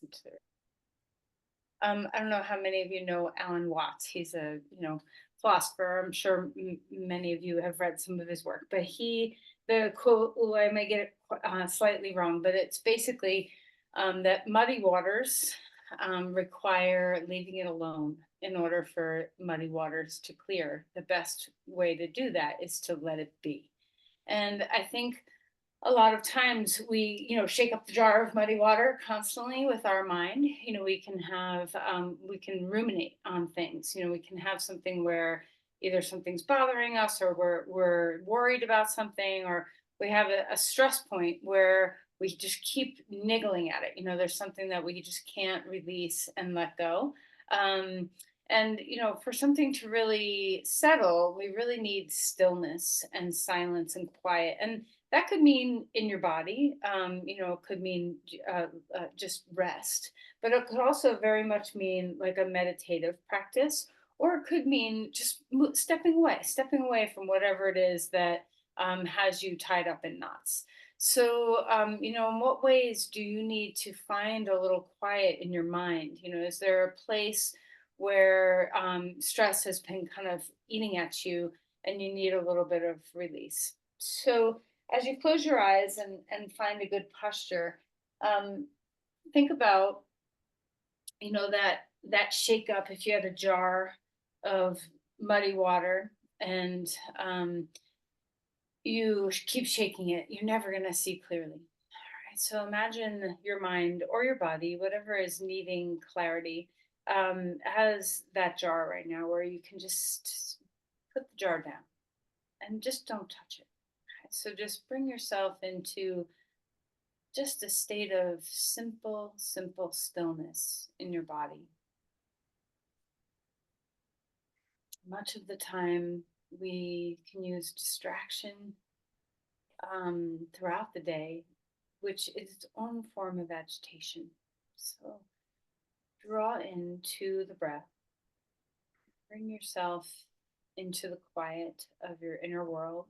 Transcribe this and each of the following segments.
into the I don't know how many of you know Alan Watts. He's a philosopher. I'm sure many of you have read some of his work. But the quote, oh, I may get it slightly wrong, but it's basically that muddy waters require leaving it alone in order for muddy waters to clear. The best way to do that is to let it be. And I think a lot of times we shake up the jar of muddy water constantly with our mind. We can ruminate on things. We can have something where either something's bothering us, or we're worried about something, or we have a stress point where we just keep niggling at it. There's something that we just can't release and let go. And for something to really settle, we really need stillness and silence and quiet. And that could mean in your body. It could mean just rest, but it could also very much mean like a meditative practice, or it could mean just stepping away from whatever it is that has you tied up in knots. So, in what ways do you need to find a little quiet in your mind? Is there a place where stress has been kind of eating at you and you need a little bit of release? So, as you close your eyes and find a good posture, um, think about that shake up. If you had a jar of muddy water and you keep shaking it, you're never going to see clearly. All right, so imagine your mind or your body, whatever is needing clarity, has that jar right now where you can just put the jar down and just don't touch it. So just bring yourself into just a state of simple, simple stillness in your body. Much of the time, we can use distraction throughout the day, which is its own form of agitation. So draw into the breath, bring yourself into the quiet of your inner world.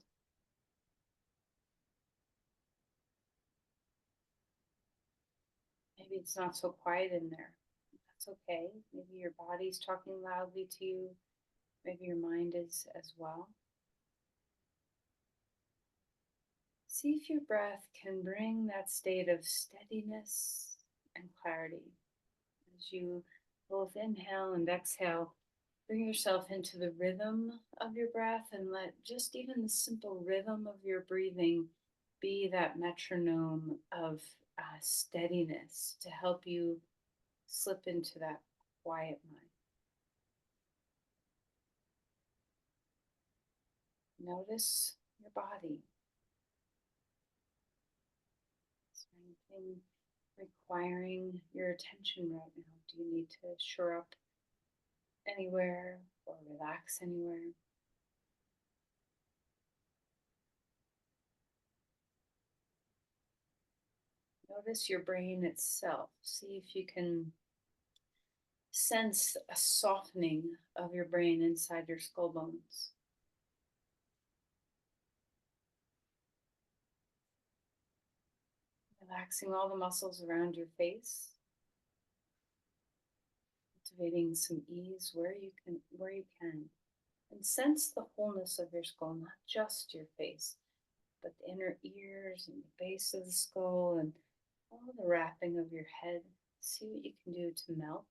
Maybe it's not so quiet in there. That's okay. Maybe your body's talking loudly to you. Maybe your mind is as well. See if your breath can bring that state of steadiness and clarity. As you both inhale and exhale, bring yourself into the rhythm of your breath and let just even the simple rhythm of your breathing be that metronome of steadiness to help you slip into that quiet mind. Notice your body. Is there anything requiring your attention right now? Do you need to shore up anywhere or relax anywhere? Notice your brain itself. See if you can sense a softening of your brain inside your skull bones. Relaxing all the muscles around your face, cultivating some ease where you can. And sense the wholeness of your skull, not just your face, but the inner ears and the base of the skull and all the wrapping of your head. See what you can do to melt.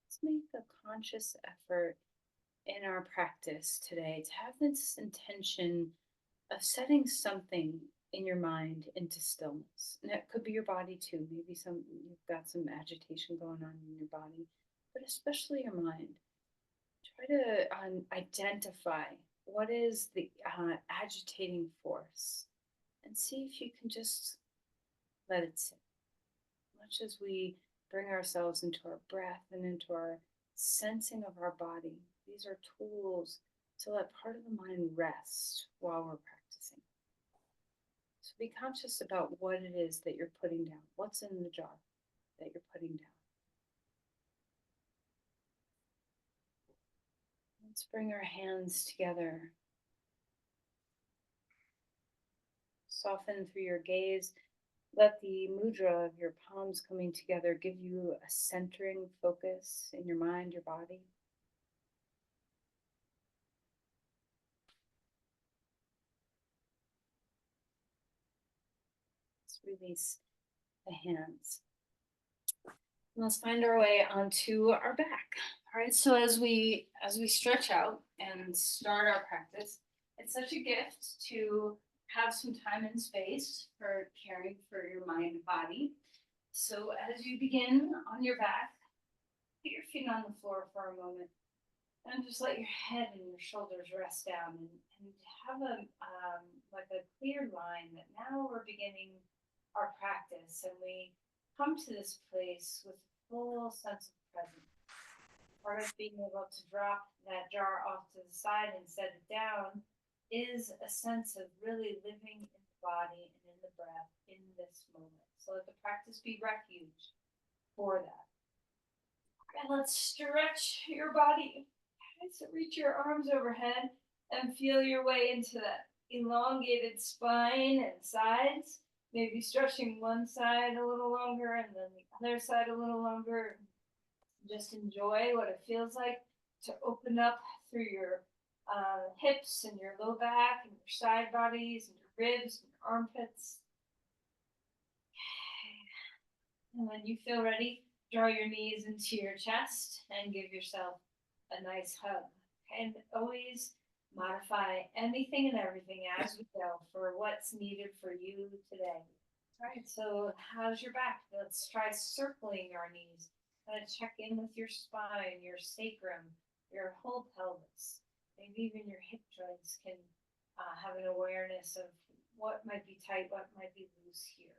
Let's make a conscious effort in our practice today to have this intention of setting something in your mind into stillness. And it could be your body too. Maybe you've got some agitation going on in your body, but especially your mind. Try to identify what is the agitating force and see if you can just let it sit. Much as we bring ourselves into our breath and into our sensing of our body, these are tools to let part of the mind rest while we're practicing. So be conscious about what it is that you're putting down. What's in the jar that you're putting down? And Let's bring our hands together. Soften through your gaze. Let the mudra of your palms coming together give you a centering focus in your mind, your body. Let's release the hands. Let's find our way onto our back. All right, so as we stretch out and start our practice, it's such a gift to have some time and space for caring for your mind and body. So as you begin on your back, put your feet on the floor for a moment and just let your head and your shoulders rest down and have a like a clear line that now we're beginning our practice and we come to this place with full sense of presence. Part of being able to drop that jar off to the side and set it down is a sense of really living in the body and in the breath in this moment. So let the practice be refuge for that. And let's stretch your body. So reach your arms overhead and feel your way into that elongated spine and sides. Maybe stretching one side a little longer and then the other side a little longer. Just enjoy what it feels like to open up through your hips and your low back and your side bodies and your ribs and your armpits. And when you feel ready, draw your knees into your chest and give yourself a nice hug. And always modify anything and everything as we go for what's needed for you today. All right, so how's your back? Let's try circling our knees. Check in with your spine, your sacrum, your whole pelvis. Maybe even your hip joints can have an awareness of what might be tight, what might be loose here.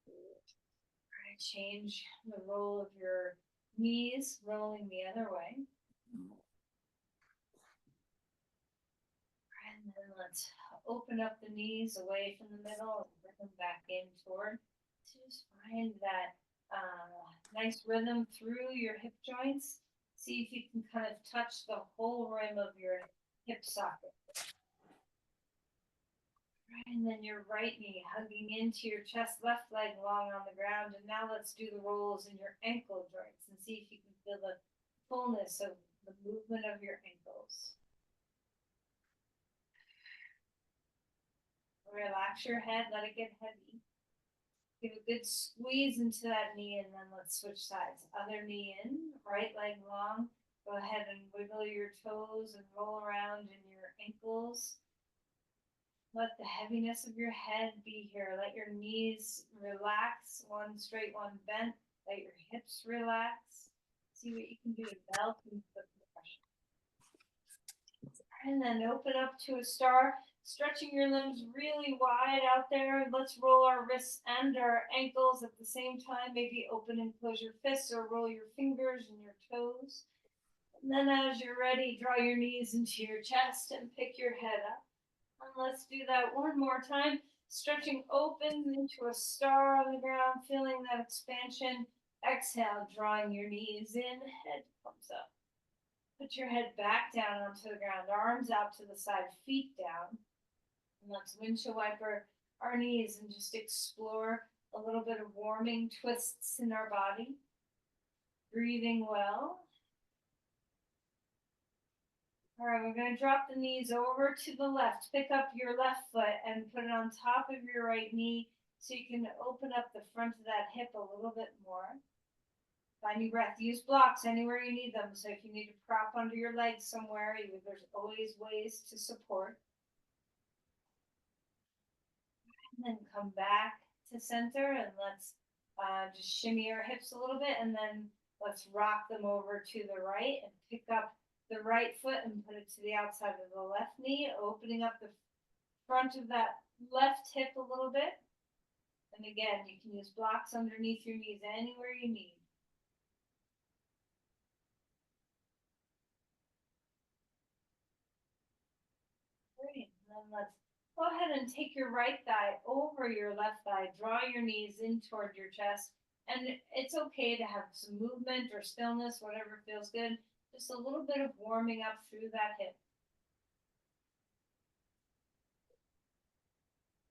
All right, change the roll of your knees, rolling the other way. And then let's open up the knees away from the middle and bring them back in toward. Just find that nice rhythm through your hip joints. See if you can kind of touch the whole rim of your hip socket. Right, and then your right knee hugging into your chest, left leg long on the ground. And now let's do the rolls in your ankle joints and see if you can feel the fullness of the movement of your ankles. Relax your head, let it get heavy. Give a good squeeze into that knee and then let's switch sides. Other knee in, right leg long. Go ahead and wiggle your toes and roll around in your ankles. Let the heaviness of your head be here. Let your knees relax, one straight, one bent. Let your hips relax. See what you can do to melt into the compression. And then open up to a star. Stretching your limbs really wide out there. Let's roll our wrists and our ankles at the same time. Maybe open and close your fists or roll your fingers and your toes. And then as you're ready, draw your knees into your chest and pick your head up. And let's do that one more time. Stretching open into a star on the ground, feeling that expansion. Exhale, drawing your knees in, head comes up. Put your head back down onto the ground, arms out to the side, feet down. And let's windshield wiper our knees and just explore a little bit of warming twists in our body. Breathing well. All right, we're going to drop the knees over to the left. Pick up your left foot and put it on top of your right knee so you can open up the front of that hip a little bit more. Find your breath. Use blocks anywhere you need them. So if you need to prop under your legs somewhere, there's always ways to support. And then come back to center and let's just shimmy our hips a little bit and then let's rock them over to the right and pick up the right foot and put it to the outside of the left knee, opening up the front of that left hip a little bit. And again, you can use blocks underneath your knees anywhere you need. Great. And then let's go ahead and take your right thigh over your left thigh. Draw your knees in toward your chest. And it's okay to have some movement or stillness, whatever feels good. Just a little bit of warming up through that hip.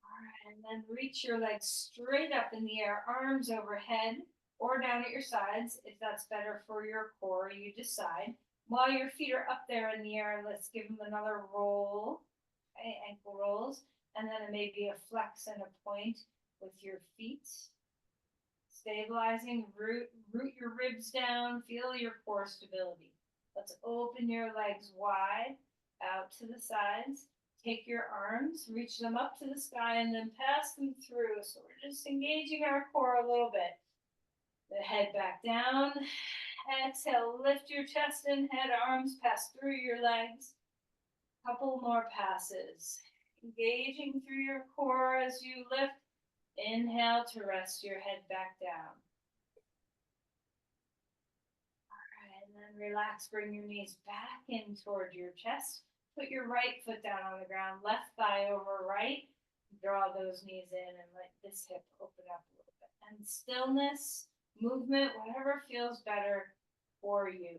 All right, and then reach your legs straight up in the air, arms overhead or down at your sides. If that's better for your core, you decide. While your feet are up there in the air, let's give them another roll, okay, ankle rolls, and then maybe a flex and a point with your feet. Stabilizing, root your ribs down, feel your core stability. Let's open your legs wide out to the sides. Take your arms, reach them up to the sky, and then pass them through. So we're just engaging our core a little bit. The head back down. Exhale, lift your chest and head, arms pass through your legs. Couple more passes. Engaging through your core as you lift. Inhale to rest your head back down. All right, and then relax, bring your knees back in toward your chest. Put your right foot down on the ground, left thigh over right. Draw those knees in and let this hip open up a little bit. And stillness, movement, whatever feels better for you.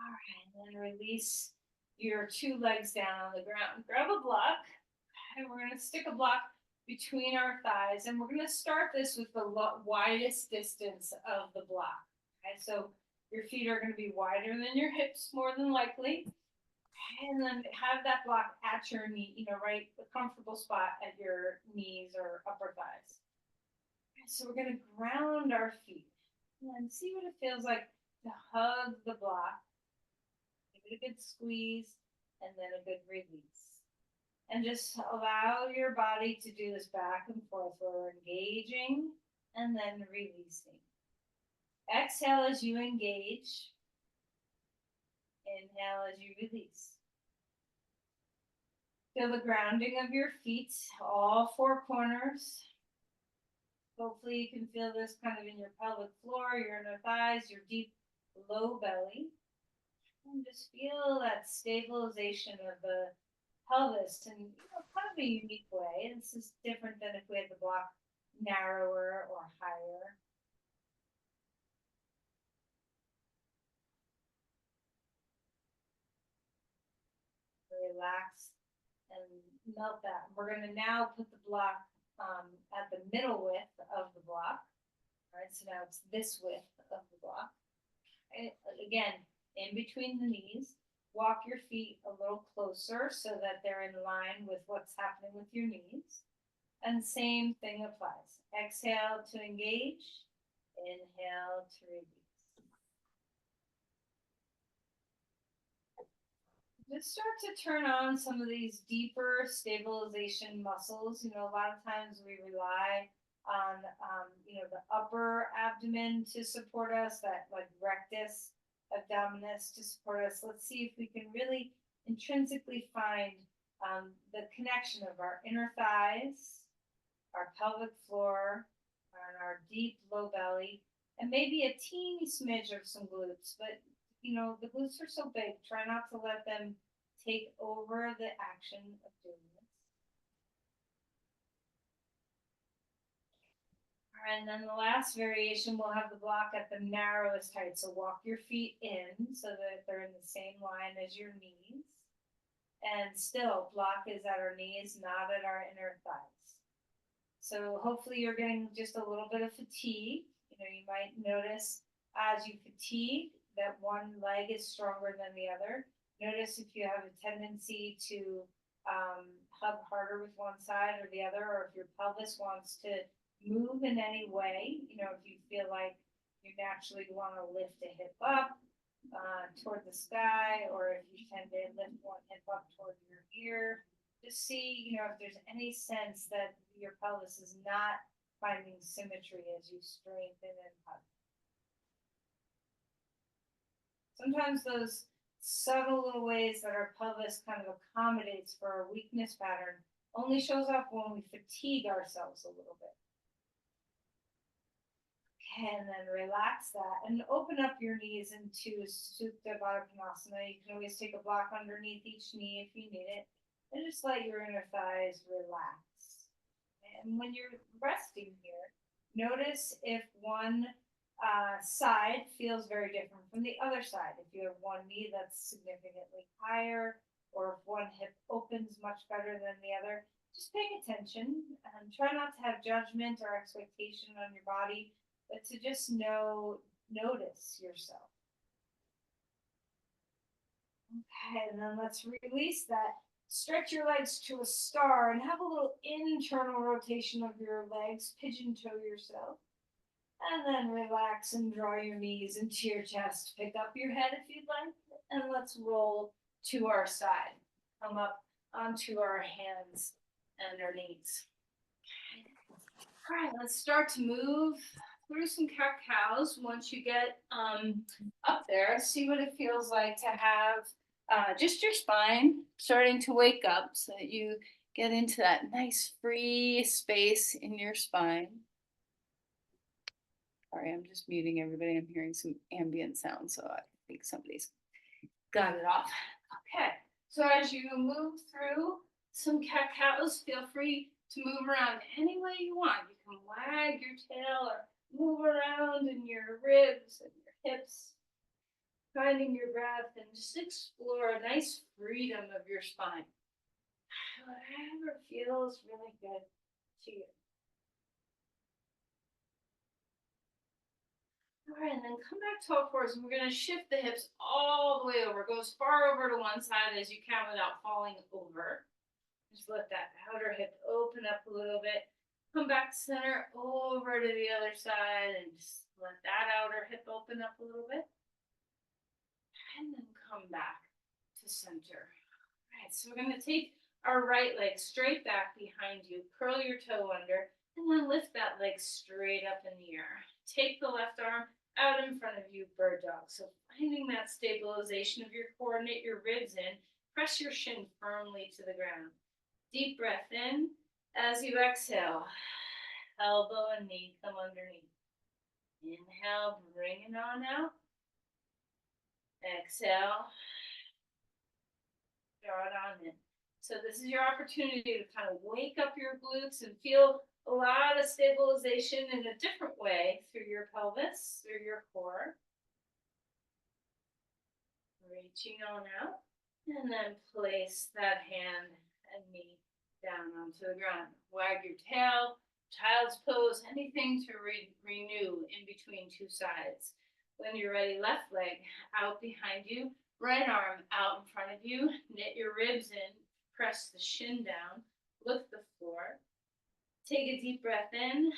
All right, and then release your two legs down on the ground. Grab a block, and we're going to stick a block between our thighs, and we're going to start this with the widest distance of the block. Okay, so your feet are going to be wider than your hips, more than likely. And then have that block at your knee, right, a comfortable spot at your knees or upper thighs. Okay, so we're going to ground our feet and see what it feels like to hug the block. Give it a good squeeze and then a good release. And just allow your body to do this back and forth where we're engaging and then releasing. Exhale as you engage. Inhale as you release. Feel the grounding of your feet, all four corners. Hopefully you can feel this kind of in your pelvic floor, your inner thighs, your deep low belly. And just feel that stabilization of the pelvis in kind of a unique way. This is different than if we had the block narrower or higher. Relax and melt that. We're going to now put the block at the middle width of the block. All right, so now it's this width of the block. Okay. Again, in between the knees, walk your feet a little closer so that they're in line with what's happening with your knees. And same thing applies. Exhale to engage, inhale to release. Just start to turn on some of these deeper stabilization muscles. A lot of times we rely on, the upper abdomen to support us, that like rectus abdominis to support us. Let's see if we can really intrinsically find the connection of our inner thighs, our pelvic floor, and our deep low belly, and maybe a teeny smidge of some glutes. But the glutes are so big, try not to let them take over the action of doing this. All right, and then the last variation, we'll have the block at the narrowest height. So walk your feet in so that they're in the same line as your knees. And still, block is at our knees, not at our inner thighs. So hopefully you're getting just a little bit of fatigue. You might notice as you fatigue that one leg is stronger than the other. Notice if you have a tendency to hug harder with one side or the other, or if your pelvis wants to move in any way. If you feel like you naturally want to lift a hip up toward the sky, or if you tend to lift one hip up toward your ear. Just see, if there's any sense that your pelvis is not finding symmetry as you strengthen and hug. Sometimes those subtle little ways that our pelvis kind of accommodates for a weakness pattern only shows up when we fatigue ourselves a little bit. Okay, and then relax that and open up your knees into Supta Baddha Konasana. You can always take a block underneath each knee if you need it. And just let your inner thighs relax. And when you're resting here, Notice if one side feels very different from the other side. If you have one knee that's significantly higher, or if one hip opens much better than the other, just paying attention and try not to have judgment or expectation on your body, but to just notice yourself. Okay, and then let's release that. Stretch your legs to a star and have a little internal rotation of your legs, pigeon toe yourself. And then relax and draw your knees into your chest. Pick up your head if you'd like. And let's roll to our side. Come up onto our hands and our knees. All right, let's start to move through some cat-cows. Once you get up there, see what it feels like to have just your spine starting to wake up so that you get into that nice free space in your spine. Sorry, I'm just muting everybody. I'm hearing some ambient sound, so I think somebody's got it off. Okay, so as you move through some cat-cows, feel free to move around any way you want. You can wag your tail or move around in your ribs and your hips, finding your breath, and just explore a nice freedom of your spine. Whatever feels really good to you. All right, and then come back to all fours, and we're going to shift the hips all the way over. Go as far over to one side as you can without falling over. Just let that outer hip open up a little bit. Come back center over to the other side and just let that outer hip open up a little bit. And then come back to center. All right, so we're going to take our right leg straight back behind you. Curl your toe under and then lift that leg straight up in the air. Take the left arm out in front of you, bird dog. So finding that stabilization of your core, knit your ribs in, press your shin firmly to the ground. Deep breath in. As you exhale, elbow and knee come underneath. Inhale, bring it on out. Exhale, draw it on in. So this is your opportunity to kind of wake up your glutes and feel a lot of stabilization in a different way through your pelvis, through your core. Reaching on out, and then place that hand and knee down onto the ground. Wag your tail, child's pose, anything to renew in between two sides. When you're ready, left leg out behind you, right arm out in front of you, knit your ribs in, press the shin down, lift the floor. Take a deep breath in,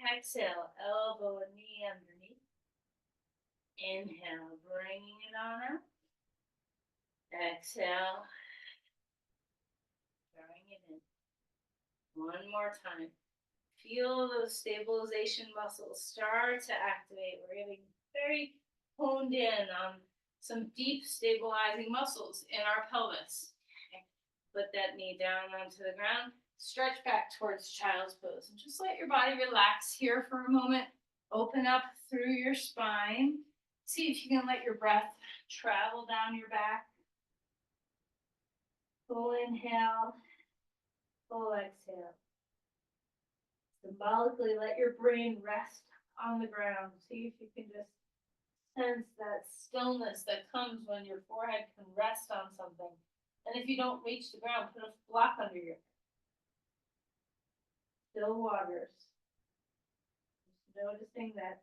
exhale, elbow and knee underneath. Inhale, bringing it on out. Exhale, drawing it in. One more time. Feel those stabilization muscles start to activate. We're getting very honed in on some deep stabilizing muscles in our pelvis. Okay. Put that knee down onto the ground. Stretch back towards child's pose. And just let your body relax here for a moment. Open up through your spine. See if you can let your breath travel down your back. Full inhale, full exhale. Symbolically, let your brain rest on the ground. See if you can just sense that stillness that comes when your forehead can rest on something. And if you don't reach the ground, put a block under your head. Still waters. Just noticing that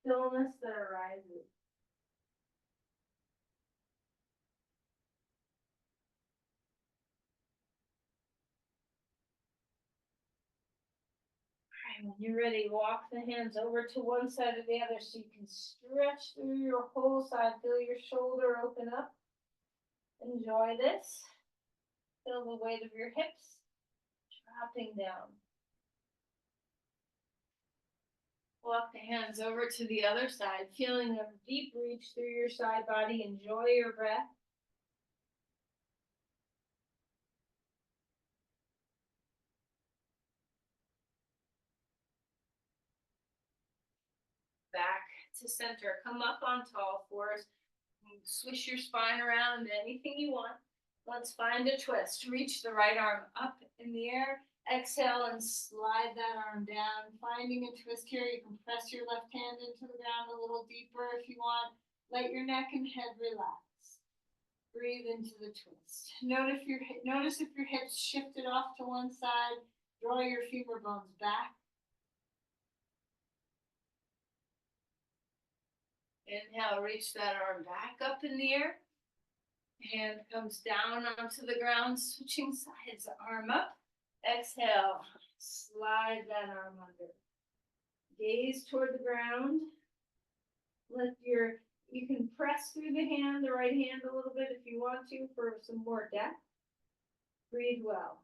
stillness that arises. When you're ready, walk the hands over to one side or the other so you can stretch through your whole side. Feel your shoulder open up. Enjoy this. Feel the weight of your hips dropping down. Walk the hands over to the other side, feeling a deep reach through your side body. Enjoy your breath. Back to center. Come up onto all fours. Swish your spine around anything you want. Let's find a twist. Reach the right arm up in the air Exhale and slide that arm down, finding a twist here. You can press your left hand into the ground a little deeper if you want. Let your neck and head relax. Breathe into the twist. Notice if your hips shifted off to one side. Draw your femur bones back. Inhale, reach that arm back up in the air. Hand comes down onto the ground, switching sides, arm up. Exhale, slide that arm under. Gaze toward the ground. You can press through the hand, the right hand a little bit if you want to for some more depth. Breathe well.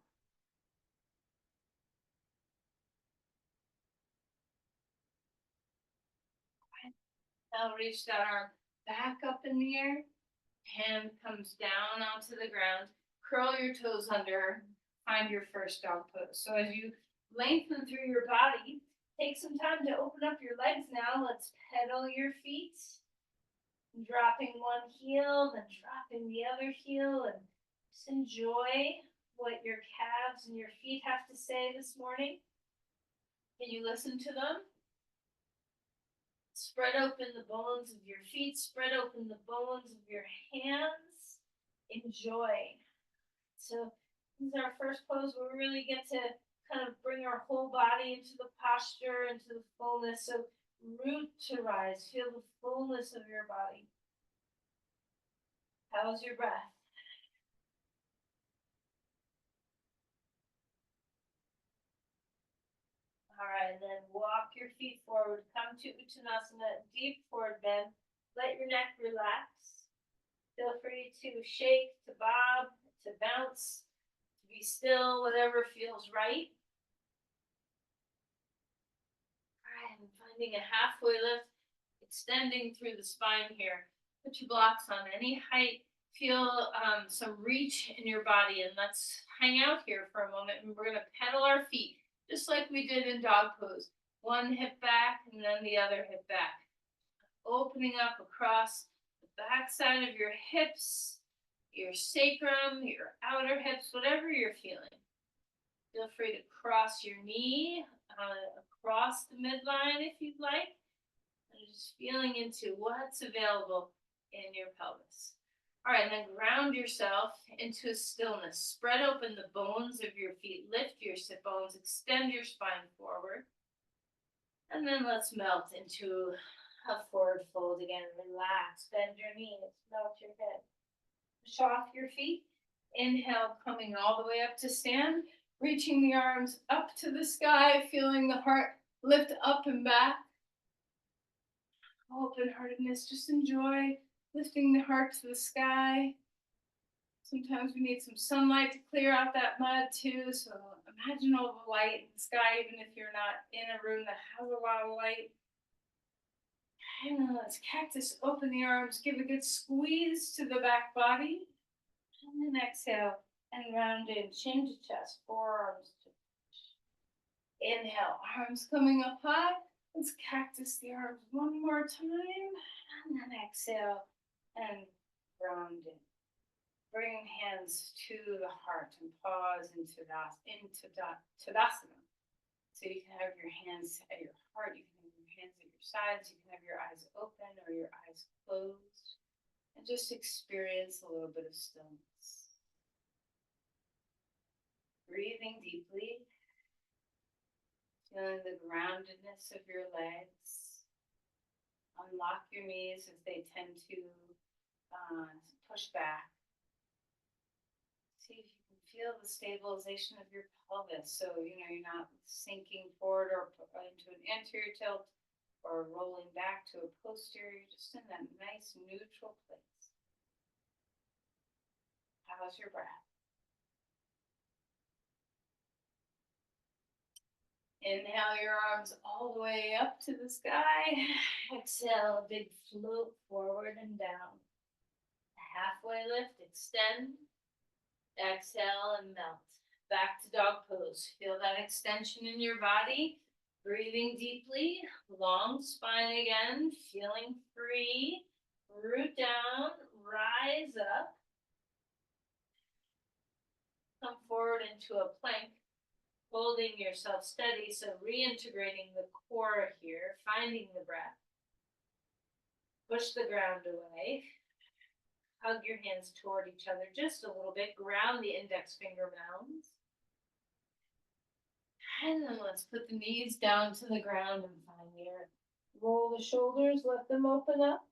Now reach that arm back up in the air. Hand comes down onto the ground. Curl your toes under. Find your first dog pose. So as you lengthen through your body, take some time to open up your legs now. Let's pedal your feet. Dropping one heel, then dropping the other heel, and just enjoy what your calves and your feet have to say this morning. Can you listen to them? Spread open the bones of your feet, spread open the bones of your hands. Enjoy. So this is our first pose where we really get to kind of bring our whole body into the posture, into the fullness. So root to rise, feel the fullness of your body. How's your breath? All right, then walk your feet forward. Come to Uttanasana, deep forward bend. Let your neck relax. Feel free to shake, to bob, to bounce, to be still, whatever feels right. All right, I'm finding a halfway lift, extending through the spine here. Put your blocks on any height. Feel some reach in your body, and let's hang out here for a moment. And we're going to pedal our feet just like we did in dog pose. One hip back and then the other hip back. Opening up across the back side of your hips, your sacrum, your outer hips, whatever you're feeling. Feel free to cross your knee across the midline if you'd like. And just feeling into what's available in your pelvis. All right, and then ground yourself into a stillness. Spread open the bones of your feet. Lift your sit bones. Extend your spine forward. And then let's melt into a forward fold again. Relax. Bend your knees. Melt your head. Push off your feet. Inhale, coming all the way up to stand. Reaching the arms up to the sky. Feeling the heart lift up and back. Open-heartedness. Just enjoy lifting the heart to the sky. Sometimes we need some sunlight to clear out that mud too. So imagine all the light in the sky, even if you're not in a room that has a lot of light. And then let's cactus, open the arms, give a good squeeze to the back body. And then exhale and round in, chin to chest, forearms to inhale, arms coming up high. Let's cactus the arms one more time. And then exhale and round in. Bring hands to the heart and pause into Tadasana. So you can have your hands at your heart, you can have your hands at your sides, you can have your eyes open or your eyes closed. And just experience a little bit of stillness. Breathing deeply. Feeling the groundedness of your legs. Unlock your knees as they tend to push back. See if you can feel the stabilization of your pelvis. So, you're not sinking forward or into an anterior tilt or rolling back to a posterior. You're just in that nice neutral place. How's your breath? Inhale your arms all the way up to the sky. Exhale, a big float forward and down. Halfway lift, extend. Exhale and melt. Back to dog pose. Feel that extension in your body. Breathing deeply. Long spine again. Feeling free. Root down. Rise up. Come forward into a plank. holding yourself steady, so reintegrating the core here, finding the breath. Push the ground away. Hug your hands toward each other just a little bit. Ground the index finger mounds. And then let's put the knees down to the ground and find the earth. Roll the shoulders, let them open up.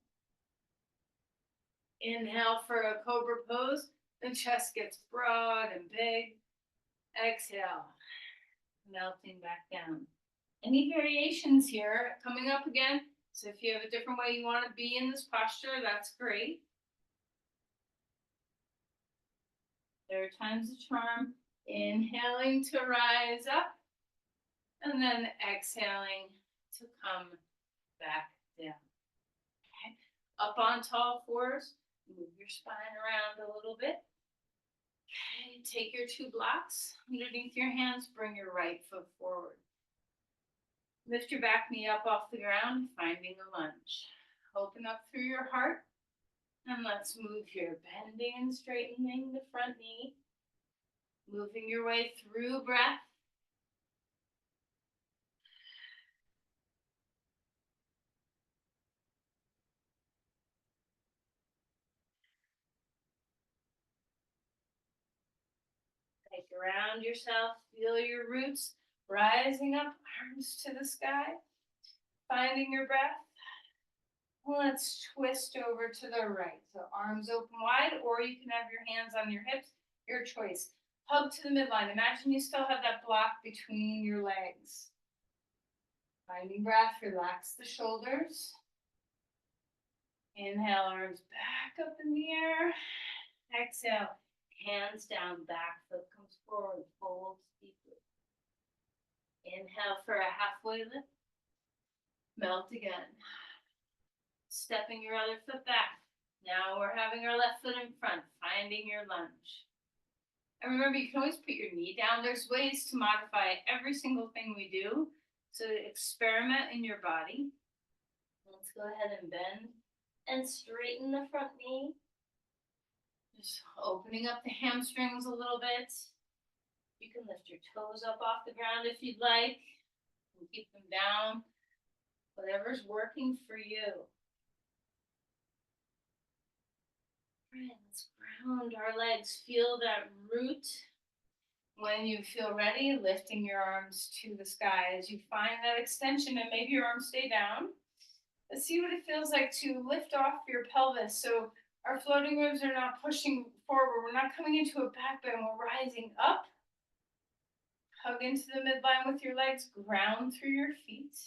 Inhale for a cobra pose. The chest gets broad and big. Exhale, melting back down. Any variations here coming up again? So if you have a different way you want to be in this posture, that's great. Third time's a charm. Inhaling to rise up. And then exhaling to come back down. Okay. Up on tall fours. Move your spine around a little bit. Okay. Take your two blocks underneath your hands. Bring your right foot forward. Lift your back knee up off the ground, finding a lunge. Open up through your heart. And let's move here, bending and straightening the front knee. Moving your way through breath. Like around yourself, feel your roots rising up, arms to the sky. Finding your breath. Let's twist over to the right. So arms open wide, or you can have your hands on your hips, your choice. Hug to the midline. Imagine you still have that block between your legs. Finding breath, relax the shoulders. Inhale, arms back up in the air. Exhale, hands down, back foot comes forward, fold deeply. Inhale for a halfway lift. Melt again. Stepping your other foot back. Now we're having our left foot in front, finding your lunge. And remember, you can always put your knee down. There's ways to modify every single thing we do. So experiment in your body. Let's go ahead and bend and straighten the front knee. Just opening up the hamstrings a little bit. You can lift your toes up off the ground if you'd like. And keep them down. Whatever's working for you. Right, let's ground our legs. Feel that root. When you feel ready, lifting your arms to the sky as you find that extension, and maybe your arms stay down. Let's see what it feels like to lift off your pelvis. So our floating ribs are not pushing forward. We're not coming into a back bend. We're rising up. Hug into the midline with your legs. Ground through your feet.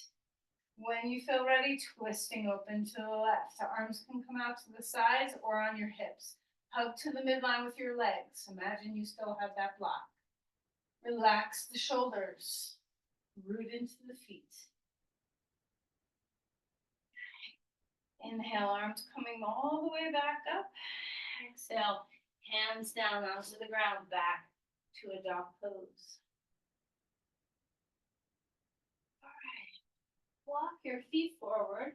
When you feel ready, twisting open to the left. The arms can come out to the sides or on your hips. Hug to the midline with your legs. Imagine you still have that block. Relax the shoulders. Root into the feet. Inhale, arms coming all the way back up. Exhale, hands down onto the ground, back to a dog pose. Walk your feet forward,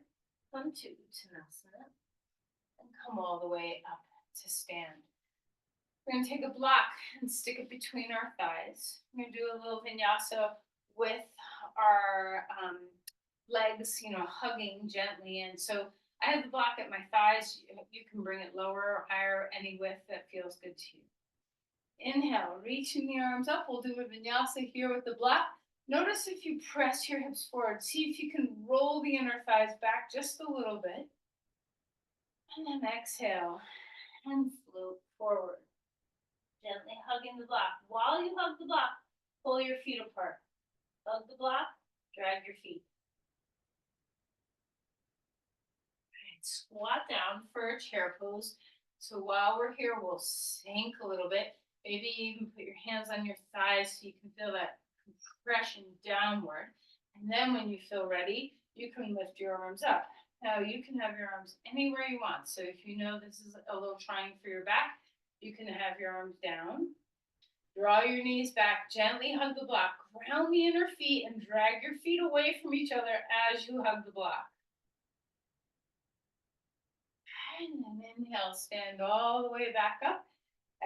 come to Uttanasana, and come all the way up to stand. We're going to take a block and stick it between our thighs. We're going to do a little vinyasa with our legs, hugging gently. And so I have the block at my thighs. You can bring it lower or higher, any width that feels good to you. Inhale, reaching the arms up. We'll do a vinyasa here with the block. Notice if you press your hips forward. See if you can roll the inner thighs back just a little bit. And then exhale and float forward. Gently hugging the block. While you hug the block, pull your feet apart. Hug the block, drag your feet. Alright, squat down for a chair pose. So while we're here, we'll sink a little bit. Maybe even put your hands on your thighs so you can feel that compression downward. And then when you feel ready, you can lift your arms up. Now you can have your arms anywhere you want. So if you know this is a little trying for your back, you can have your arms down. Draw your knees back, gently hug the block. Ground the inner feet and drag your feet away from each other as you hug the block. And then inhale, stand all the way back up.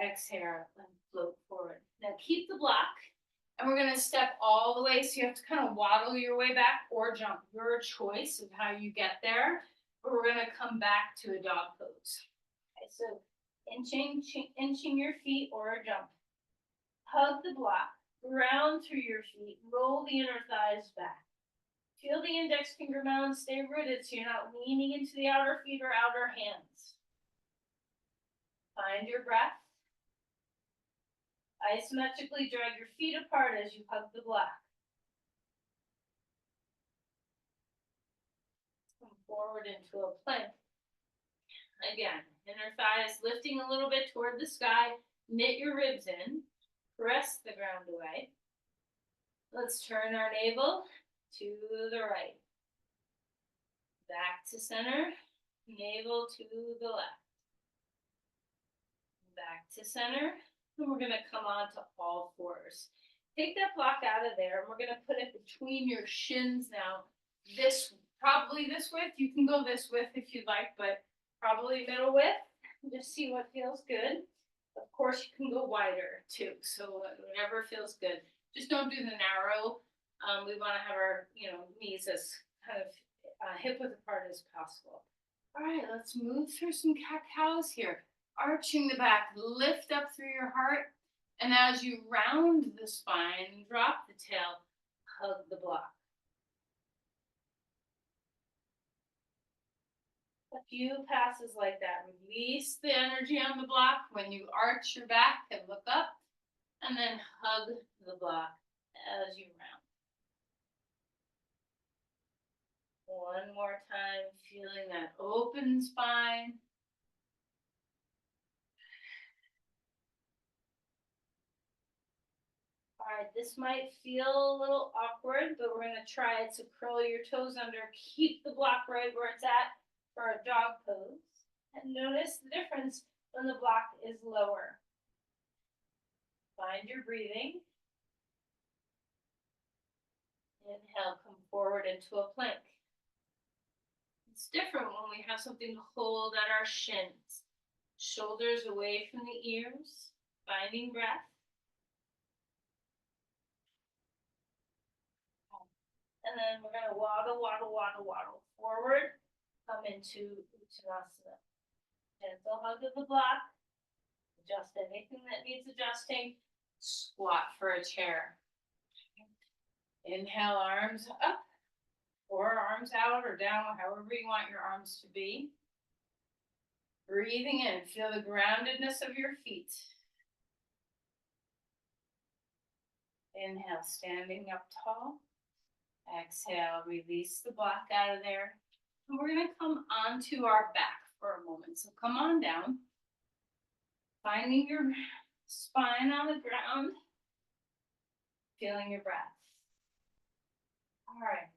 Exhale and float forward. Now keep the block. And we're gonna step all the way, so you have to kind of waddle your way back or jump, your choice of how you get there. But we're gonna come back to a dog pose. Okay, so inching your feet or a jump. Hug the block, ground through your feet, roll the inner thighs back. Feel the index finger mounds stay rooted so you're not leaning into the outer feet or outer hands. Find your breath. Isometrically drag your feet apart as you hug the block. Come forward into a plank. Again, inner thighs lifting a little bit toward the sky. Knit your ribs in. Press the ground away. Let's turn our navel to the right. Back to center. Navel to the left. Back to center. And we're going to come on to all fours. Take that block out of there, and we're going to put it between your shins now. Probably this width. You can go this width if you'd like, but probably middle width. Just see what feels good. Of course, you can go wider too, so whatever feels good. Just don't do the narrow. We want to have our knees as kind of hip width apart as possible. All right, let's move through some cat-cows here. Arching the back, lift up through your heart, and as you round the spine, drop the tail, hug the block. A few passes like that. Release the energy on the block when you arch your back and look up, and then hug the block as you round. One more time, feeling that open spine. All right, this might feel a little awkward, but we're gonna try it. So curl your toes under, keep the block right where it's at for a dog pose. And notice the difference when the block is lower. Find your breathing. Inhale, come forward into a plank. It's different when we have something to hold at our shins. Shoulders away from the ears, finding breath. And then we're gonna waddle forward, come into Uttanasana. Gentle hug of the block, adjust anything that needs adjusting, squat for a chair. Inhale, arms up, or arms out or down, however you want your arms to be. Breathing in, feel the groundedness of your feet. Inhale, standing up tall. Exhale, release the block out of there. And we're going to come onto our back for a moment. So come on down. Finding your spine on the ground. Feeling your breath. All right.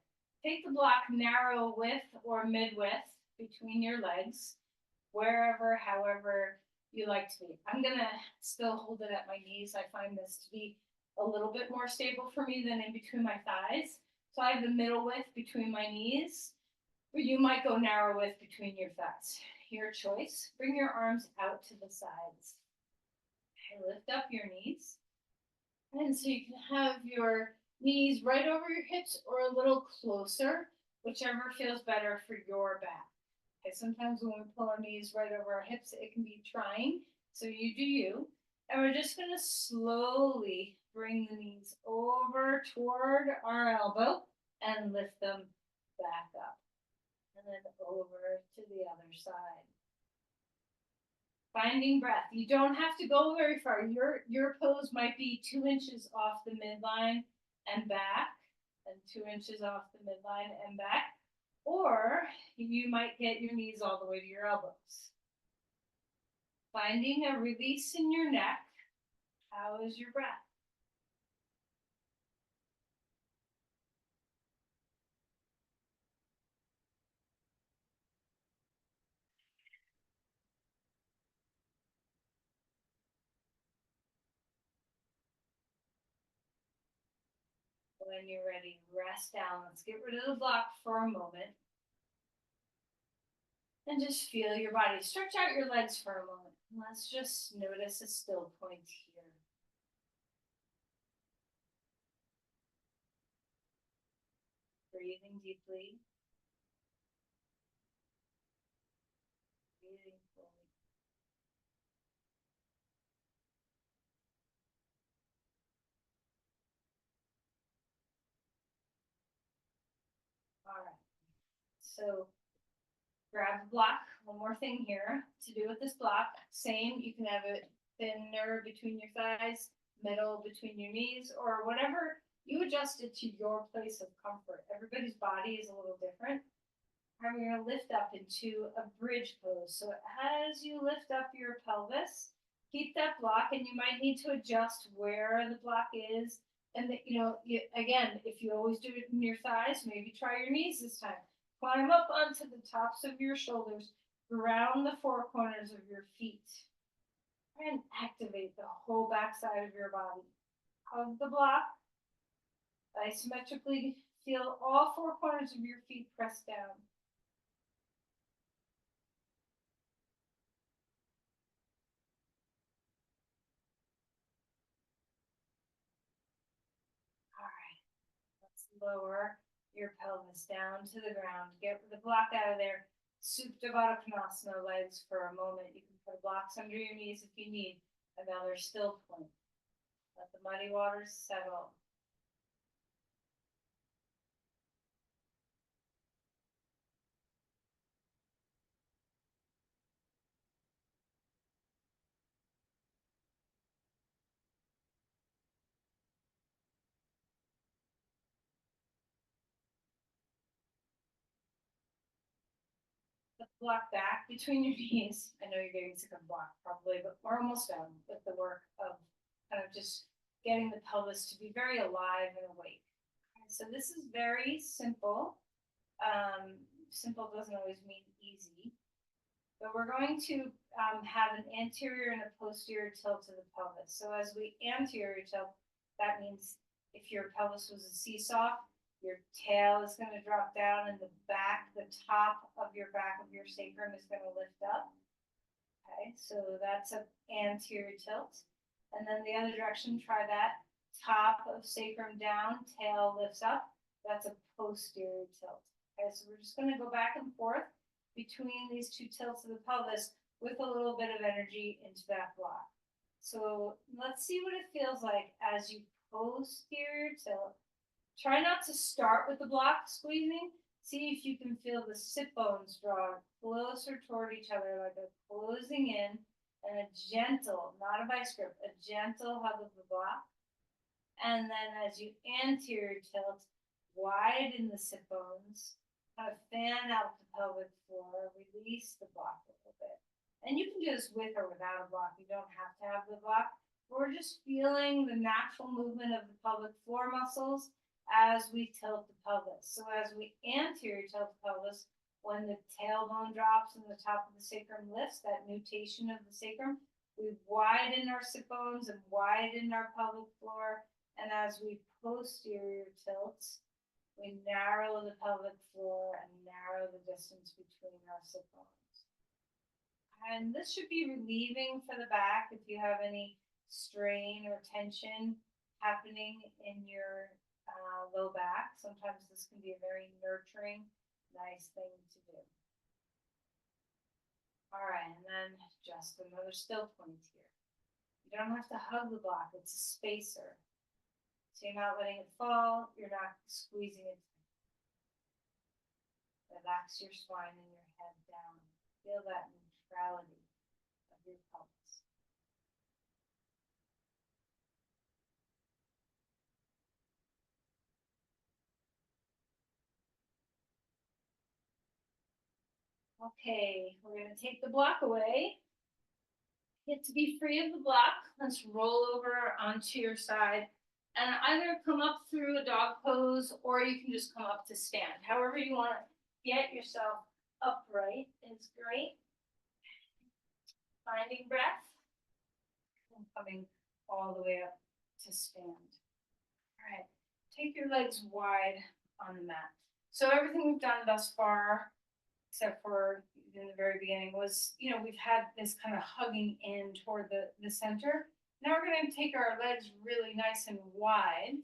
Take the block narrow width or mid width between your legs. Wherever, however you like to be. I'm going to still hold it at my knees. I find this to be a little bit more stable for me than in between my thighs. So I have the middle width between my knees, or you might go narrow width between your thighs. Your choice. Bring your arms out to the sides. Okay, lift up your knees. And so you can have your knees right over your hips or a little closer, whichever feels better for your back. Okay, sometimes when we pull our knees right over our hips, it can be trying. So you do you. And we're just going to slowly bring the knees over toward our elbow and lift them back up. And then over to the other side. Finding breath. You don't have to go very far. Your pose might be 2 inches off the midline and back, and 2 inches off the midline and back. Or you might get your knees all the way to your elbows. Finding a release in your neck. How is your breath? When you're ready, rest down. Let's get rid of the block for a moment. And just feel your body. Stretch out your legs for a moment. Let's just notice a still point here. breathing deeply. Breathing fully. All right. So grab the block. One more thing here to do with this block. Same, you can have it thinner between your thighs, middle between your knees, or whatever you adjust it to your place of comfort. Everybody's body is a little different. And we're gonna lift up into a bridge pose. So as you lift up your pelvis, keep that block, and you might need to adjust where the block is. And that, again, if you always do it in your thighs, maybe try your knees this time. Climb up onto the tops of your shoulders, ground the four corners of your feet. Try and activate the whole backside of your body. Hug the block. Isometrically feel all four corners of your feet pressed down. All right. Let's lower your pelvis down to the ground. Get the block out of there. Supta Baddha Konasana legs for a moment. You can put blocks under your knees if you need. Another still point. Let the muddy waters settle. The block back between your knees. I know you're getting sick of block probably, but we're almost done with the work of kind of just getting the pelvis to be very alive and awake. So this is very simple. Simple doesn't always mean easy. But we're going to have an anterior and a posterior tilt to the pelvis. So as we anterior tilt, that means if your pelvis was a seesaw, your tail is going to drop down and the top of your back of your sacrum is going to lift up. Okay, so that's an anterior tilt. And then the other direction, try that. Top of sacrum down, tail lifts up. That's a posterior tilt. Okay, so we're just going to go back and forth between these two tilts of the pelvis with a little bit of energy into that block. So let's see what it feels like as you posterior tilt. Try not to start with the block squeezing. See if you can feel the sit bones draw closer toward each other, like a closing in, and a gentle, not a vice grip, a gentle hug of the block. And then as you anterior tilt, widen the sit bones, kind of fan out the pelvic floor, release the block a little bit. And you can do this with or without a block. You don't have to have the block. We're just feeling the natural movement of the pelvic floor muscles as we tilt the pelvis. So as we anterior tilt the pelvis, when the tailbone drops and the top of the sacrum lifts, that nutation of the sacrum, we widen our sit bones and widen our pelvic floor. And as we posterior tilt, we narrow the pelvic floor and narrow the distance between our sit bones. And this should be relieving for the back if you have any strain or tension happening in your low back. Sometimes this can be a very nurturing, nice thing to do. All right, and then just another still point here. You don't have to hug the block, it's a spacer. So you're not letting it fall, you're not squeezing it. Relax your spine and your head down. Feel that neutrality of your pelvis. Okay, we're going to take the block away. Get to be free of the block. Let's roll over onto your side and either come up through a dog pose or you can just come up to stand. However you want to get yourself upright is great. Finding breath and coming all the way up to stand. All right, take your legs wide on the mat. So everything we've done thus far, except for in the very beginning, was, we've had this kind of hugging in toward the center. Now we're going to take our legs really nice and wide.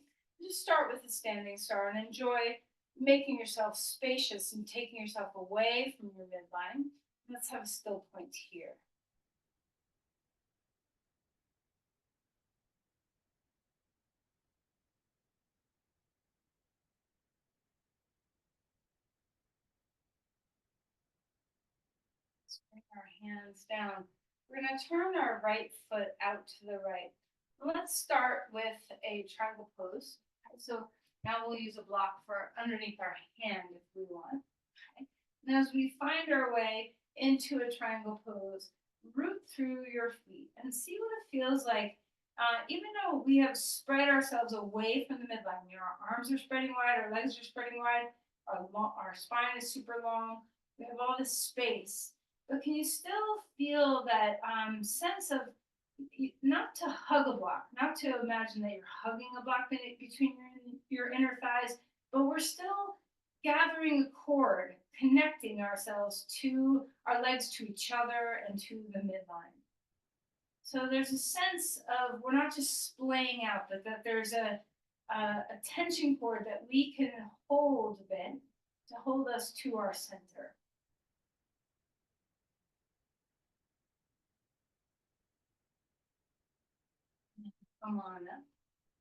Just start with the standing star and enjoy making yourself spacious and taking yourself away from your midline. Let's have a still point here. Let's bring our hands down. We're going to turn our right foot out to the right. Let's start with a triangle pose. So now we'll use a block for underneath our hand if we want. Okay. And as we find our way into a triangle pose, root through your feet and see what it feels like. Even though we have spread ourselves away from the midline, our arms are spreading wide, our legs are spreading wide, our spine is super long, we have all this space. But can you still feel that sense of not to hug a block, not to imagine that you're hugging a block between your inner thighs, but we're still gathering a cord, connecting ourselves to our legs to each other and to the midline. So there's a sense of we're not just splaying out, but that there's a tension cord that we can hold a bit to hold us to our center. Come on up.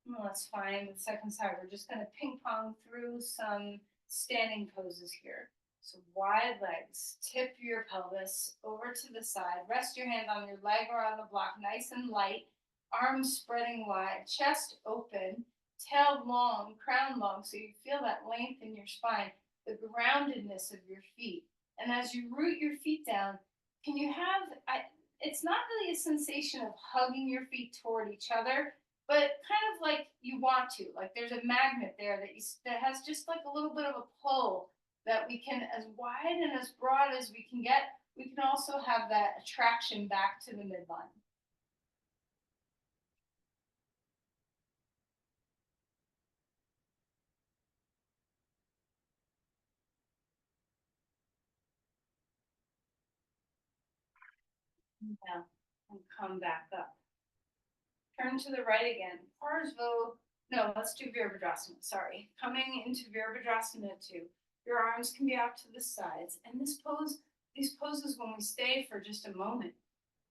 Well, that's fine. The second side, we're just going to ping pong through some standing poses here. So wide legs, tip your pelvis over to the side, rest your hand on your leg or on the block, nice and light, arms spreading wide, chest open, tail long, crown long, so you feel that length in your spine, the groundedness of your feet. And as you root your feet down, can you have, it's not really a sensation of hugging your feet toward each other, but kind of like you want to, like there's a magnet there that has just like a little bit of a pull that we can, as wide and as broad as we can get, we can also have that attraction back to the midline. Yeah, and come back up. Turn to the right again. Parsvo, no, let's do Virabhadrasana, sorry. Coming into Virabhadrasana 2. Your arms can be out to the sides. And this pose, these poses, when we stay for just a moment,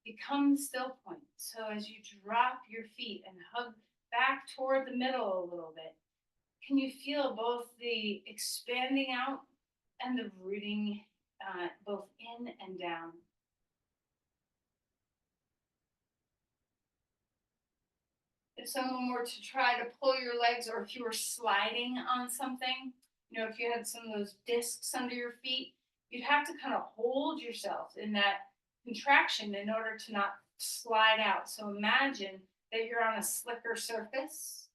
become the still point. So as you drop your feet and hug back toward the middle a little bit, can you feel both the expanding out and the rooting both in and down? If someone were to try to pull your legs, or if you were sliding on something, if you had some of those discs under your feet, you'd have to kind of hold yourself in that contraction in order to not slide out. So imagine that you're on a slicker surface.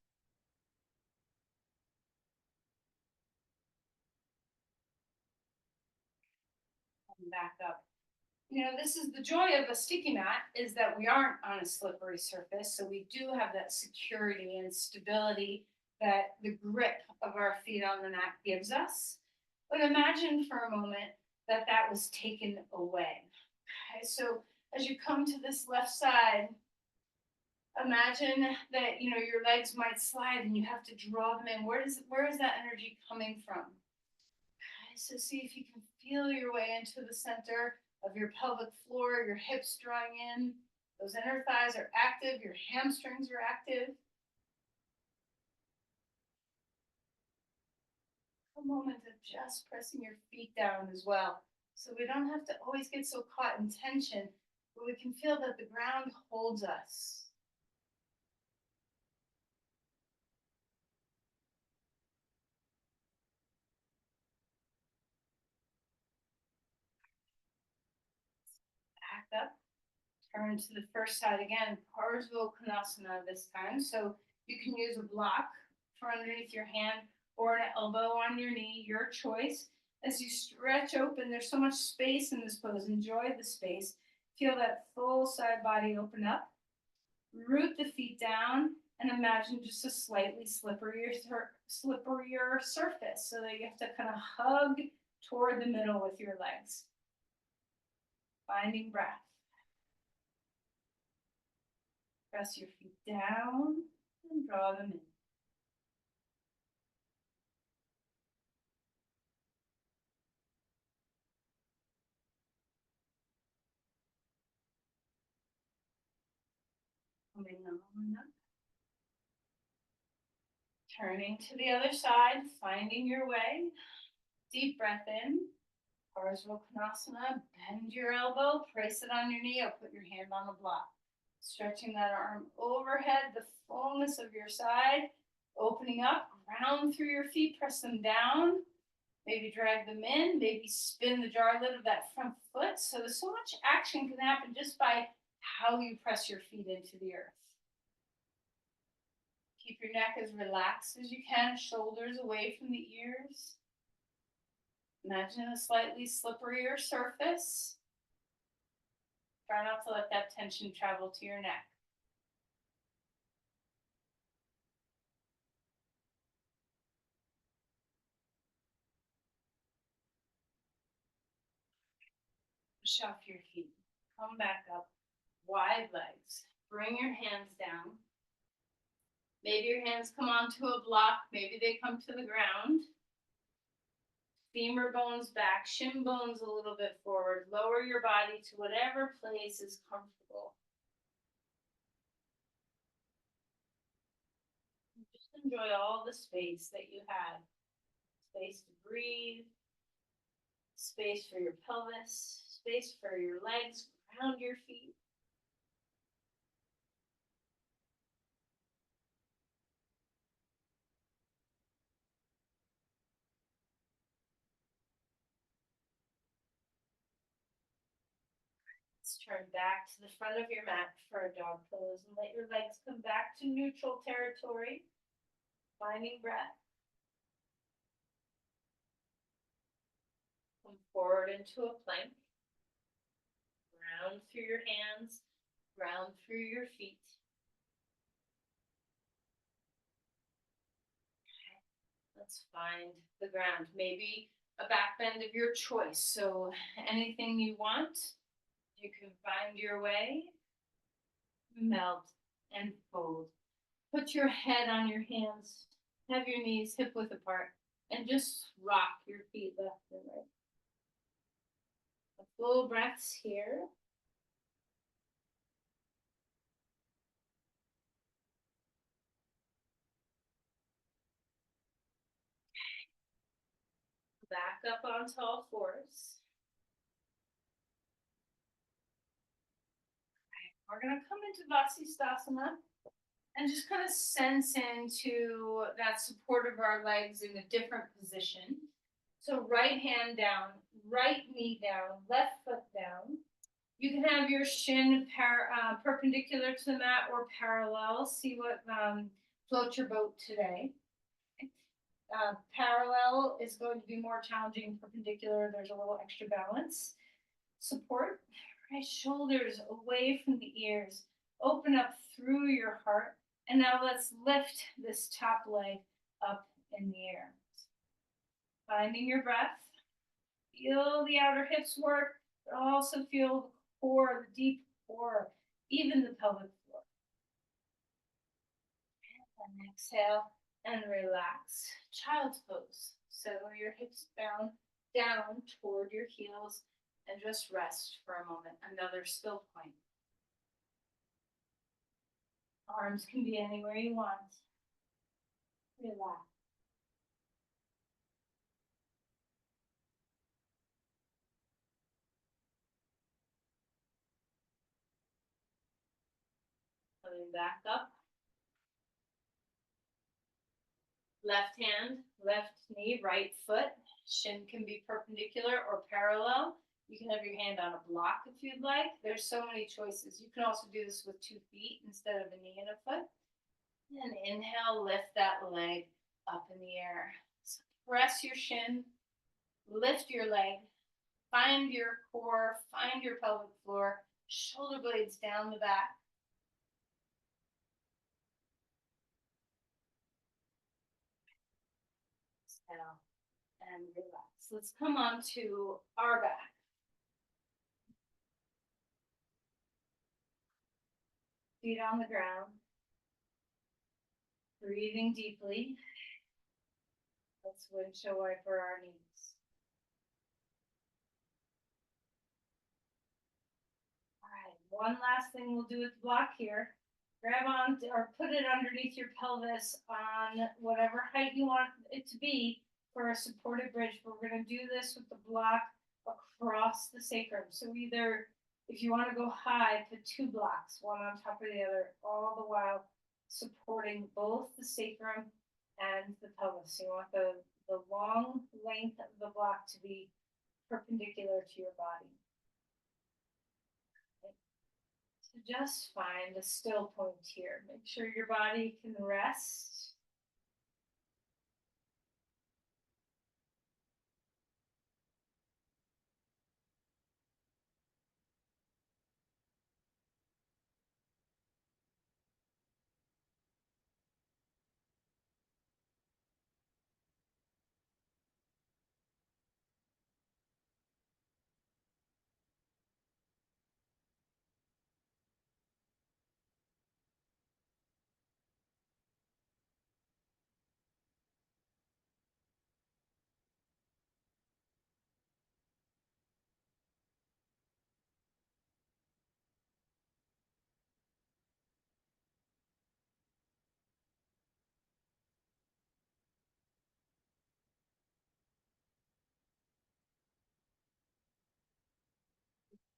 And back up. This is the joy of a sticky mat, is that we aren't on a slippery surface. So we do have that security and stability that the grip of our feet on the mat gives us. But imagine for a moment that that was taken away. Okay, so as you come to this left side, imagine that your legs might slide and you have to draw them in. Where is that energy coming from? Okay, so see if you can feel your way into the center of your pelvic floor, your hips drawing in. Those inner thighs are active, your hamstrings are active. A moment of just pressing your feet down as well. So we don't have to always get so caught in tension, but we can feel that the ground holds us. Back up, turn to the first side again, Parsva Konasana this time. So you can use a block for underneath your hand or an elbow on your knee, your choice. As you stretch open, there's so much space in this pose. Enjoy the space. Feel that full side body open up. Root the feet down and imagine just a slightly slipperier surface so that you have to kind of hug toward the middle with your legs. Finding breath. Press your feet down and draw them in. Coming up. Turning to the other side, finding your way. Deep breath in. Parsvakonasana, bend your elbow, place it on your knee, or put your hand on the block. Stretching that arm overhead, the fullness of your side, opening up, ground through your feet, press them down. Maybe drag them in, maybe spin the jar lid of that front foot. So there's so much action can happen just by how you press your feet into the earth. Keep your neck as relaxed as you can, shoulders away from the ears. Imagine a slightly slipperier surface. Try not to let that tension travel to your neck. Push off your feet. Come back up. Wide legs. Bring your hands down. Maybe your hands come onto a block. Maybe they come to the ground. Femur bones back, shin bones a little bit forward. Lower your body to whatever place is comfortable. Just enjoy all the space that you have. Space to breathe. Space for your pelvis. Space for your legs. Ground your feet. Let's turn back to the front of your mat for a dog pose and let your legs come back to neutral territory. Finding breath. Come forward into a plank. Ground through your hands, ground through your feet. Okay. Let's find the ground. Maybe a back bend of your choice. So anything you want, you can find your way. Melt and fold. Put your head on your hands. Have your knees hip width apart. And just rock your feet left and right. A full breaths here. Back up onto all fours. We're gonna come into Vasisthasana and just kind of sense into that support of our legs in a different position. So right hand down, right knee down, left foot down. You can have your shin perpendicular to the mat or parallel. See what floats your boat today. Parallel is going to be more challenging. Perpendicular, there's a little extra balance. Support. Right shoulders away from the ears. Open up through your heart. And now let's lift this top leg up in the air. Finding your breath. Feel the outer hips work, but also feel the core, the deep core, even the pelvic floor. And exhale and relax. Child's pose. So your hips down toward your heels and just rest for a moment. Another still point. Arms can be anywhere you want. Relax. Coming back up. Left hand, left knee, right foot. Shin can be perpendicular or parallel. You can have your hand on a block if you'd like. There's so many choices. You can also do this with 2 feet instead of a knee and a foot. And inhale, lift that leg up in the air. So press your shin, lift your leg, find your core, find your pelvic floor, shoulder blades down the back. Exhale and relax. Let's come on to our back. Feet on the ground. Breathing deeply. Let's windshield wiper our knees. All right, one last thing we'll do with the block here. grab on or put it underneath your pelvis on whatever height you want it to be for a supported bridge. But we're gonna do this with the block across the sacrum. So either, if you wanna go high, put 2 blocks, one on top of the other, all the while supporting both the sacrum and the pelvis. You want the long length of the block to be perpendicular to your body. So just find a still point here. Make sure your body can rest.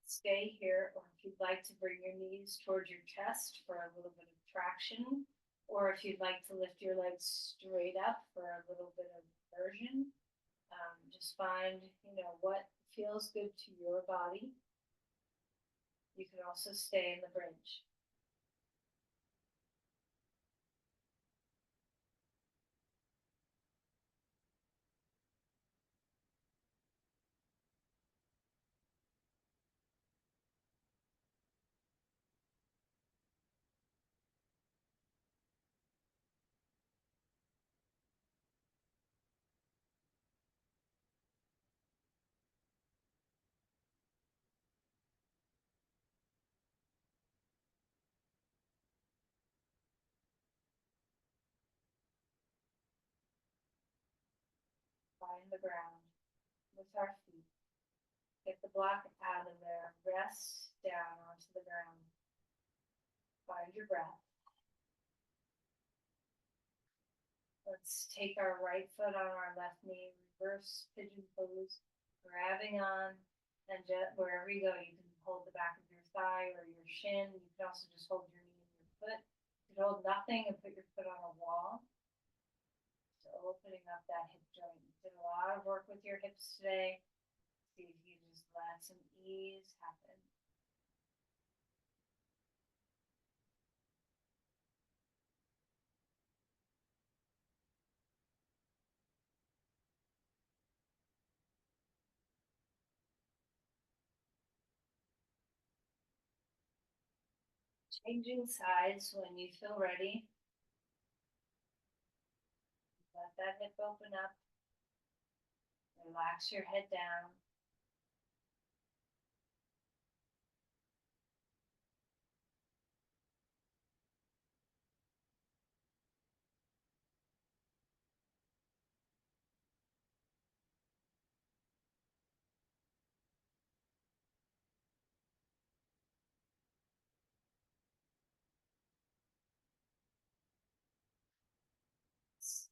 Stay here, or if you'd like to bring your knees towards your chest for a little bit of traction, or if you'd like to lift your legs straight up for a little bit of version, just find, what feels good to your body. You can also stay in the bridge. Find the ground with our feet. Get the block out of there. Rest down onto the ground. Find your breath. Let's take our right foot on our left knee, reverse pigeon pose, grabbing on, and just wherever you go, you can hold the back of your thigh or your shin. You can also just hold your knee and your foot. You can hold nothing and put your foot on a wall. So opening up that hip joint. You did a lot of work with your hips today. See if you just let some ease happen. Changing sides when you feel ready. Let that hip open up. Relax your head down.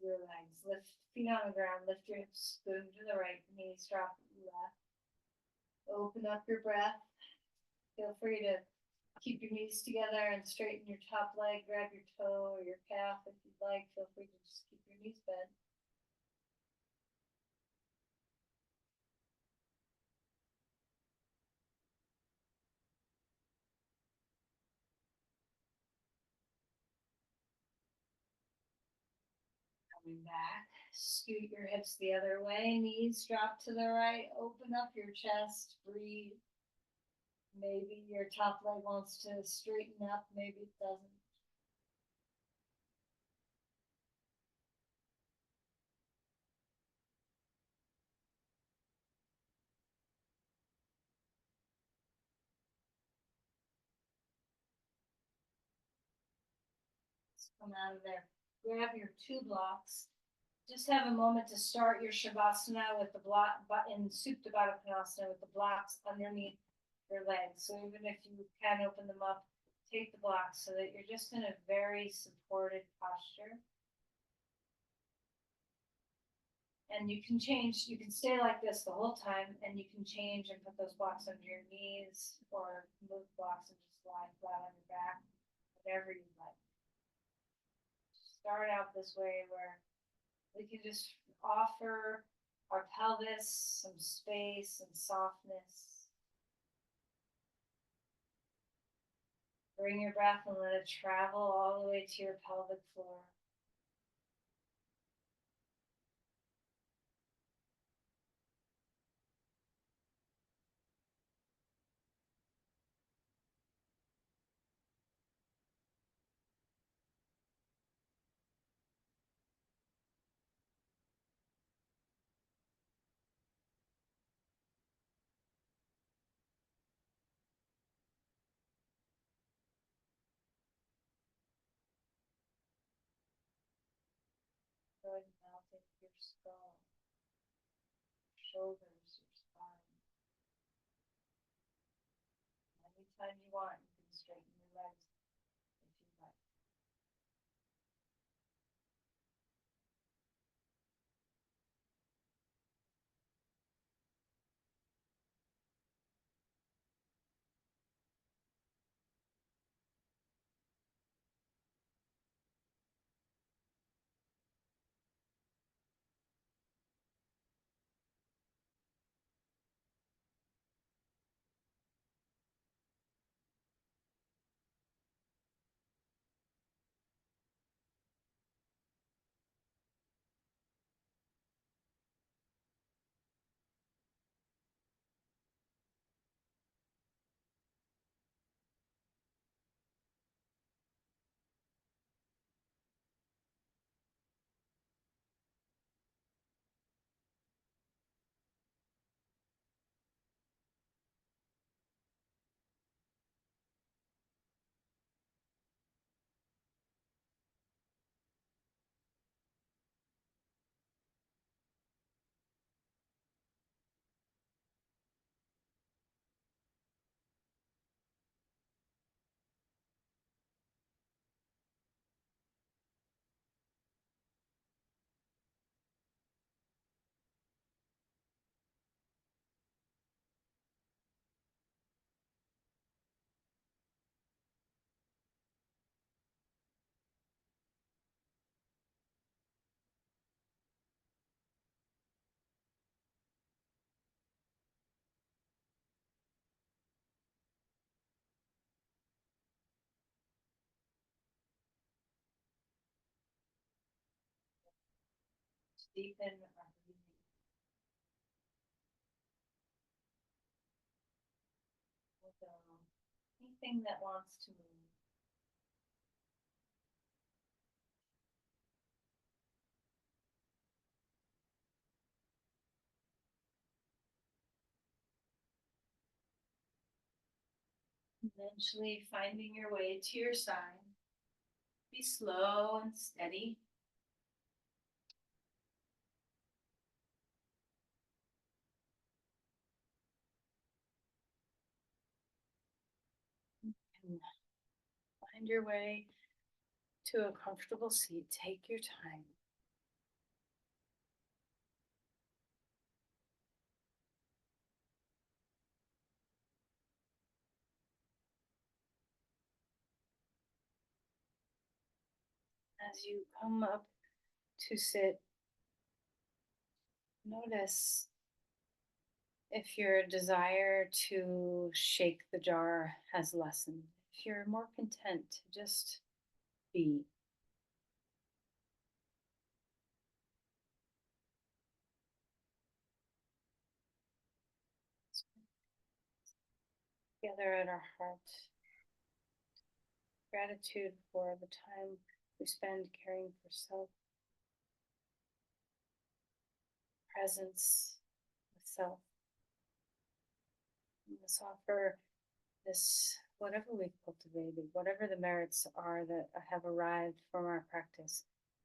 Your legs, lift feet on the ground, lift your hips, move to the right, knees drop left. Open up your breath. Feel free to keep your knees together and straighten your top leg, grab your toe or your calf if you'd like. Feel free to just keep your knees bent. Coming back, scoot your hips the other way, knees drop to the right, open up your chest, breathe. Maybe your top leg wants to straighten up, maybe it doesn't. Let's come out of there. Grab your 2 blocks. Just have a moment to start your Shavasana with the block in Supta Baddha Konasana with the blocks underneath your legs. So even if you can open them up, take the blocks so that you're just in a very supported posture. And you can change, you can stay like this the whole time, and you can change and put those blocks under your knees or move blocks and just lie flat on your back, whatever you like. Start out this way where we can just offer our pelvis some space and softness. Bring your breath and let it travel all the way to your pelvic floor. Good, melting your skull, shoulders, your spine. Anytime you want, you can straighten your legs if you like. Deepen our breathing. With anything that wants to move. Eventually finding your way to your side. Be slow and steady. And find your way to a comfortable seat. Take your time. As you come up to sit, notice if your desire to shake the jar has lessened. If you're more content to just be. Together at our heart. Gratitude for the time we spend caring for self. Presence with self. Let's offer this, whatever we've cultivated, whatever the merits are that have arrived from our practice,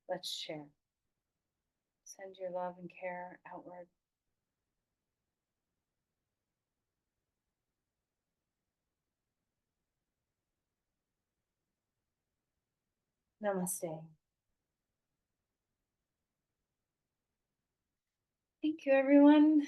let's share. Send your love and care outward. Namaste. Thank you, everyone.